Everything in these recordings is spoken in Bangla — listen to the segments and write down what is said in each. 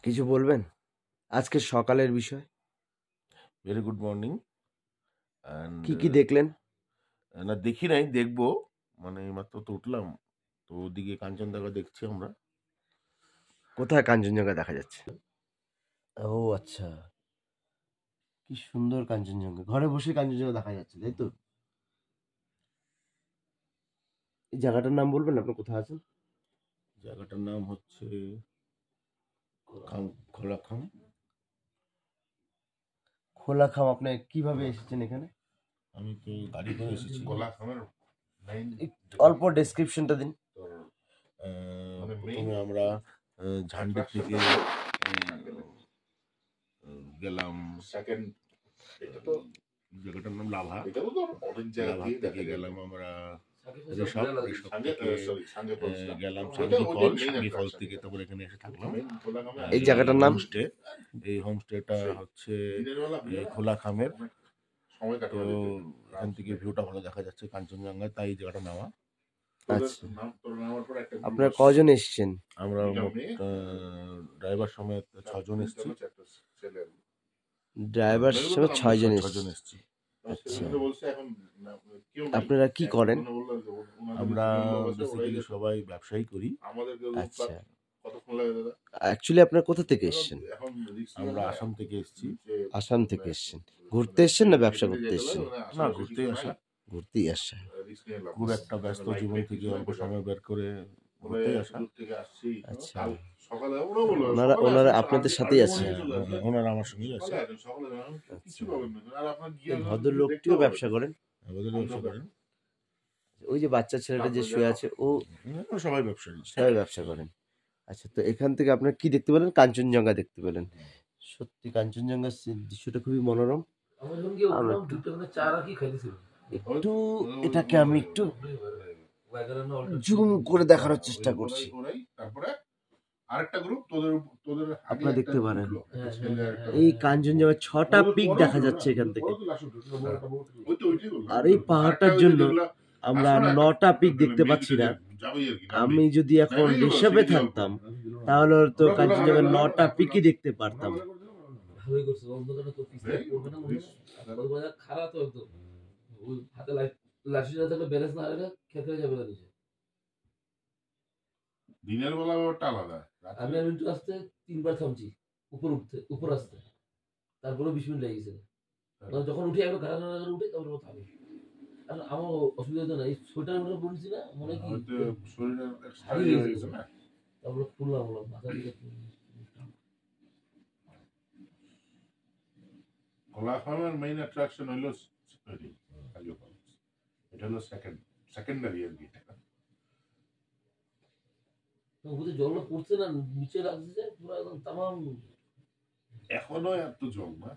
কিছু বলবেন আজকে সকালের বিষয়? Very good morning. কি কি দেখলেন? না দেখি নাই, দেখবো, মানে মাত্র তো উঠলাম, তো ওদিকে কাঞ্চনজঙ্ঘা দেখছি আমরা। কোথায় কাঞ্চনজঙ্ঘা দেখা যাচ্ছে? ও আচ্ছা, কি সুন্দর কাঞ্চনজঙ্ঘা, ঘরে বসে কাঞ্চনজঙ্ঘা দেখা যাচ্ছে, তাই তো? এই জায়গাটার নাম বলবেন, আপনি কোথায় আছেন? জায়গাটার নাম হচ্ছে খোলাখাম। খোলাখাম। আপনি কিভাবে এসেছেন এখানে? আমি তো গাড়ি করে এসেছি। খোলাখামের অল্প ডেসক্রিপশনটা দিন। প্রথমে আমরা ঝান্ডি থেকে গেলাম, সেকেন্ড জায়গাটার নাম লাভা। লাভা থেকে গেলাম আমরা ঋষভ থেকে গেলাম সাঙ্গি ফলস থেকে, তারপর এখানে এসে থাকলাম। এই জায়গাটার নাম হোমস্টে। এই হোমস্টেটা হচ্ছে খোলাখামের। তো এখান থেকে ভিউটা ভালো দেখা যাচ্ছে কাঞ্চনজঙ্ঘা, তাই জায়গাটা নামা। আচ্ছা, আপনারা কজন এসেছেন? আমরা ড্রাইভার সমেত 6 জন এসেছি। ড্রাইভার সমেত 6 জন এসেছি। আচ্ছা, আপনারা কি করেন? আমরা বেসিক্যালি সবাই ব্যবসায়ী করি। আচ্ছা, অ্যাকচুয়ালি আপনারা কোথা থেকে এসেছেন? আমরা আসাম থেকে এসেছি। আসাম থেকে এসেছেন? ঘুরতে এসেছেন না ব্যবসা করতে এসেছেন? না, ঘুরতেই আসা। ঘুরতেই আসা। খুব একটা ব্যস্ত জীবন থেকে অল্প সময় বের করে ঘুরতেই আসা। আচ্ছা, ওনারা আপনাদের সাথেই আছে? ওনারা আমার সঙ্গেই আছে। ভদ্রলোকটিও ব্যবসা করেন? ব্যবসা করেন। ওই যে বাচ্চা ছেলেটা যে শুয়ে আছে, ও? সবাই ব্যবসায়ী, সবাই ব্যবসা করেন। আচ্ছা, তো এখান থেকে আপনার কি দেখতে পেলেন? কাঞ্চনজঙ্ঘা দেখতে পেলেন। সত্যি কাঞ্চনজঙ্ঘার দৃশ্যটা খুবই মনোরম। একটু এটাকে আমি একটু জুম করে দেখানোর চেষ্টা করছি। আপনারা দেখতে পারেন এই কাঞ্চনজঙ্ঘা 6টা পিক দেখা যাচ্ছে এখান থেকে, আর এই পাহাড়টার জন্য আমরা 9টা পিক দেখতে পাচ্ছি না। আমি যদি এখন ঋষভে থাকতাম তাহলে তো কাঞ্চনজঙ্ঘার 9টা পিকই দেখতে পারতাম। দিনের বেলা ব্যাপারটা আলাদা। আমি একটু আসতে 3বার থামছি উপর আসতে, তারপরে 20 মিনিট লেগেছে। যখন উঠে একবার গাড়া উঠে তারপরে থামি। আর আমার অসুবিধা হতো না, এই সোয়েটার মধ্যে পড়েছি না, মনে কি শরীরের হারিয়ে গেছে না, তারপরে খুললাম মাথা দিকে। খোলাখামের মেইন অ্যাট্রাকশন হলো এটা হলো সেকেন্ডারি আর কি। জলটা পড়ছে না, নিচে লাগছে পুরো একদম তামাম। এখনো এত জল না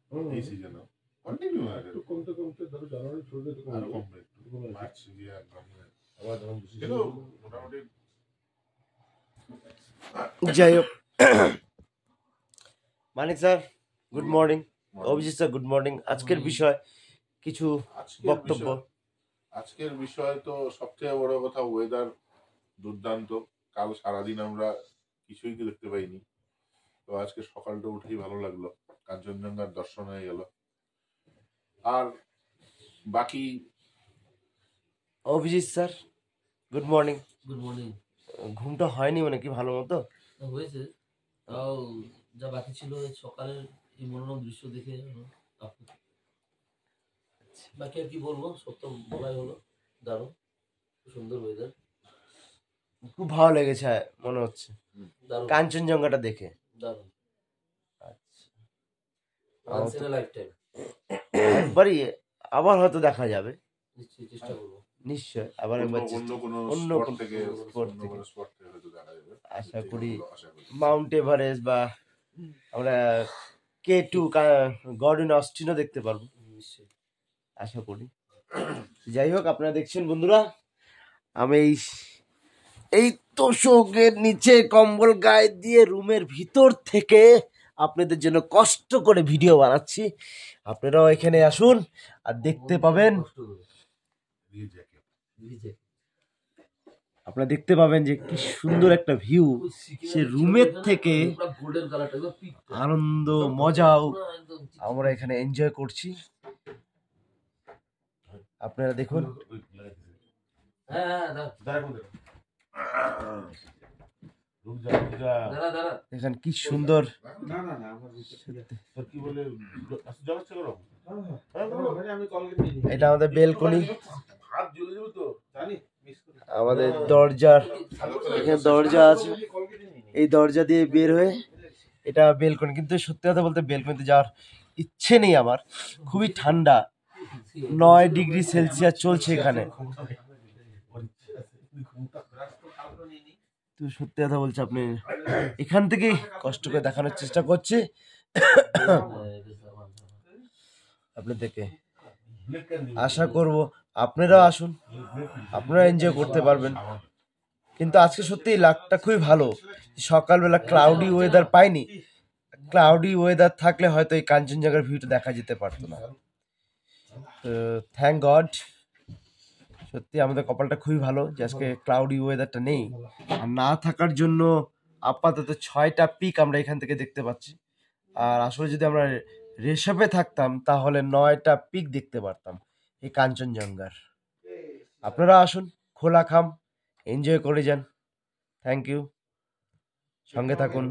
তোর এই সিজনে, কন্টিনিউ একটু কমতে কমতে ধরো জানুয়ারি শুরুতে তো কমবে, একটু মার্চ গিয়ে আবার যখন মোটামুটি। যাই হোক, Manik sir good morning, Abhijit sir good morning. আজকের বিষয় কিছু বক্তব্য? আজকের বিষয় তো সবচেয়ে বড় কথা ওয়েদার দুর্দান্ত। কাল সারাদিন আমরা কিছুই দেখতে পাইনি, তো আজকে সকালটা উঠেই ভালো লাগলো, কাঞ্চনজঙ্ঘার দর্শন হয়ে গেল। আর বাকি Abhijit sir good morning. Good morning. ঘুমটা হয়নি মানে কি ভালো মতো? হয়েছে, তাও যা বাকি ছিল সকালের এই মনোরম দৃশ্য দেখে বাকি আর কি বলবো, সত্য বলাই হলো। দারুণ, সুন্দর ওয়েদার, খুব ভালো লেগেছে মনে হচ্ছে কাঞ্চনজঙ্ঘাটা দেখে। দারুণ। আচ্ছা, একবারই আবার হয়তো দেখা যাবে, নিশ্চয়ই চেষ্টা করবো। নিশ্চয় আবার একবার অন্য কোনো স্পট থেকে আশা করি মাউন্ট এভারেস্ট বা আমরা K2 গর্ডন অস্টিনও দেখতে পারবো নিশ্চয়ই, আশা করি। যাই হোক, আপনারা দেখছেন বন্ধুরা, আমি এই তোষকের নিচে কম্বল গায়ে দিয়ে রুমের ভিতর থেকে আপনাদের জন্য কষ্ট করে ভিডিও বানাচ্ছি। আপনারাও এখানে আসুন আর দেখতে পাবেন আপনারা দেখতে পাবেন যে কি সুন্দর একটা ভিউ। সে রুমের থেকে গোল্ডেন কালারটা আনন্দ মজাও আমরা এখানে এনজয় করছি। আপনারা দেখুন, দেখেন কি সুন্দর। এটা আমাদের বেলকনি, আমাদের দরজার এখানে দরজা আছে, এই দরজা দিয়ে বের হয়ে এটা বেলকনি। কিন্তু সত্যি কথা বলতে বেলকনিতে যাওয়ার ইচ্ছে নেই আমার, খুবই ঠান্ডা, 9 ডিগ্রি সেলসিয়াস চলছে এখানে। তো সত্যি কথা বলছি, আপনি এখান থেকেই কষ্ট করে দেখানোর চেষ্টা করছি আপনাদেরকে। আশা করব আপনারাও আসুন, আপনারা এনজয় করতে পারবেন। কিন্তু আজকে সত্যি লাকটা খুবই ভালো, সকালবেলা ক্লাউডি ওয়েদার পাইনি। ক্লাউডি ওয়েদার থাকলে হয়তো এই কাঞ্চনজঙ্ঘার ভিউটা দেখা যেতে পারতো না। তো থ্যাংক গড, সত্যি আমাদের কপালটা খুবই ভালো যে আজকে ক্লাউডি ওয়েদারটা নেই। আর না থাকার জন্য আপাতত 6টা পিক আমরা এখান থেকে দেখতে পাচ্ছি। আর আসলে যদি আমরা রেশপে থাকতাম তাহলে 9টা পিক দেখতে পারতাম এই কাঞ্চনজঙ্ঘার। আপনারা আসুন, খোলা খাম, এনজয় করে যান। থ্যাংক ইউ, সঙ্গে থাকুন।